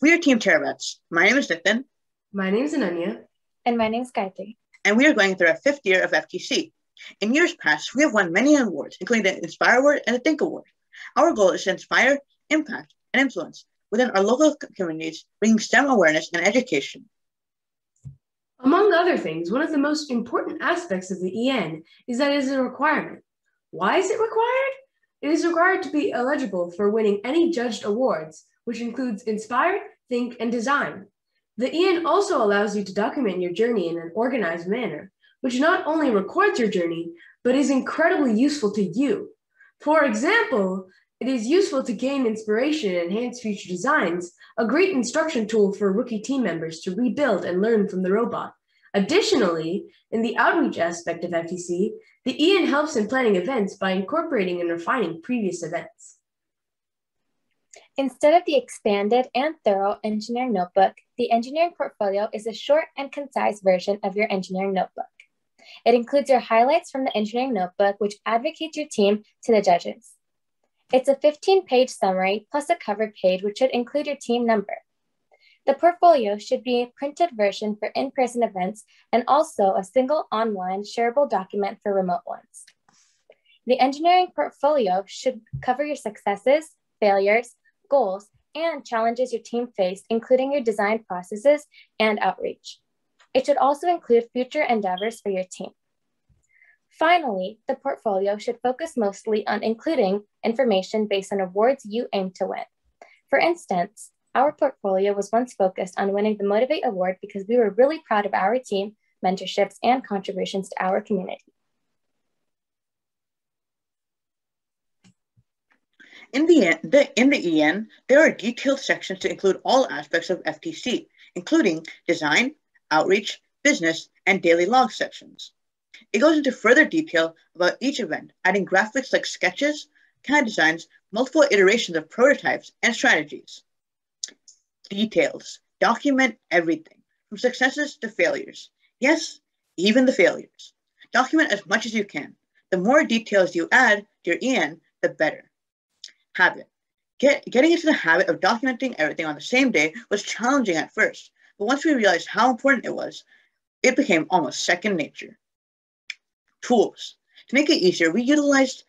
We are Team Terrabats. My name is Nitin. My name is Ananya. And my name is Gayatri. And we are going through our 5th year of FTC. In years past, we have won many awards, including the Inspire Award and the Think Award. Our goal is to inspire, impact, and influence within our local communities, bringing STEM awareness and education. Among other things, one of the most important aspects of the EN is that it is a requirement. Why is it required? It is required to be eligible for winning any judged awards, which includes Inspire, Think, and Design. The EN also allows you to document your journey in an organized manner, which not only records your journey, but is incredibly useful to you. For example, it is useful to gain inspiration and enhance future designs, a great instruction tool for rookie team members to rebuild and learn from the robot. Additionally, in the outreach aspect of FTC, the EN helps in planning events by incorporating and refining previous events. Instead of the expanded and thorough engineering notebook, the engineering portfolio is a short and concise version of your engineering notebook. It includes your highlights from the engineering notebook, which advocates your team to the judges. It's a 15-page summary plus a cover page, which should include your team number. The portfolio should be a printed version for in-person events and also a single online shareable document for remote ones. The engineering portfolio should cover your successes, failures, goals, and challenges your team faced, including your design processes and outreach. It should also include future endeavors for your team. Finally, the portfolio should focus mostly on including information based on awards you aim to win. For instance, our portfolio was once focused on winning the Motivate Award because we were really proud of our team, mentorships, and contributions to our community. In the EN, there are detailed sections to include all aspects of FTC, including design, outreach, business, and daily log sections. It goes into further detail about each event, adding graphics like sketches, CAD designs, multiple iterations of prototypes, and strategies. Details. Document everything, from successes to failures. Yes, even the failures. Document as much as you can. The more details you add to your EN, the better. Habit. Getting into the habit of documenting everything on the same day was challenging at first, but once we realized how important it was, it became almost second nature. Tools. To make it easier, we utilized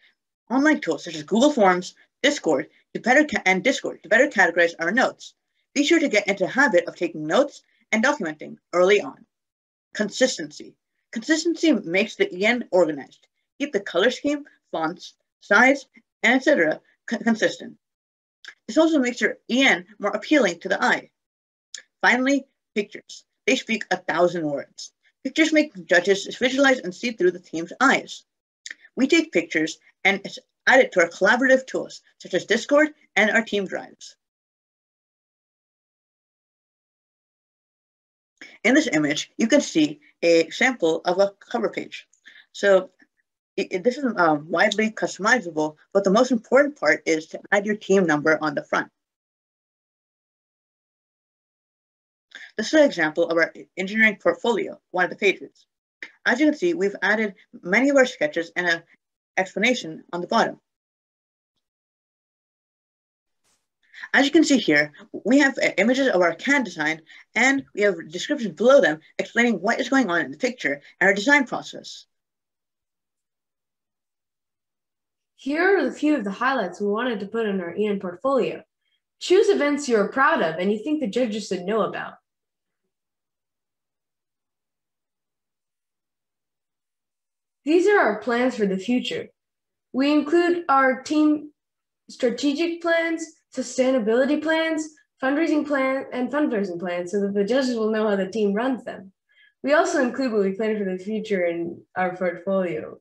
online tools such as Google Forms, Discord to better categorize our notes. Be sure to get into the habit of taking notes and documenting early on. Consistency. Consistency makes the EN organized. Keep the color scheme, fonts, size, and etc. consistent. This also makes your EN more appealing to the eye. Finally, pictures. They speak 1,000 words. Pictures make judges visualize and see through the team's eyes. We take pictures and add it to our collaborative tools, such as Discord and our team drives. In this image, you can see a sample of a cover page. So this is widely customizable, but the most important part is to add your team number on the front. This is an example of our engineering portfolio, one of the pages. As you can see, we've added many of our sketches and an explanation on the bottom. As you can see here, we have images of our CAD design, and we have descriptions below them explaining what is going on in the picture and our design process. Here are a few of the highlights we wanted to put in our EN portfolio. Choose events you are proud of and you think the judges should know about. These are our plans for the future. We include our team strategic plans, sustainability plans, fundraising plans so that the judges will know how the team runs them. We also include what we plan for the future in our portfolio.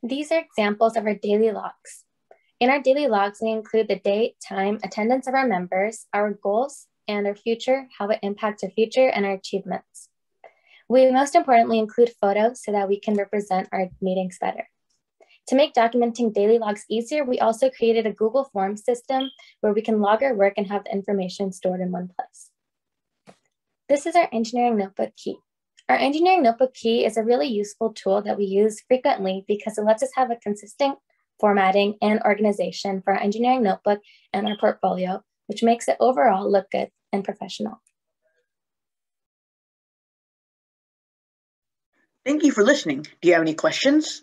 These are examples of our daily logs. In our daily logs, we include the date, time, attendance of our members, our goals, and our future, how it impacts our future, and our achievements. We most importantly include photos so that we can represent our meetings better. To make documenting daily logs easier, we also created a Google Forms system where we can log our work and have the information stored in one place. This is our engineering notebook key. Our engineering notebook key is a really useful tool that we use frequently because it lets us have a consistent formatting, and organization for our engineering notebook and our portfolio, which makes it overall look good and professional. Thank you for listening. Do you have any questions?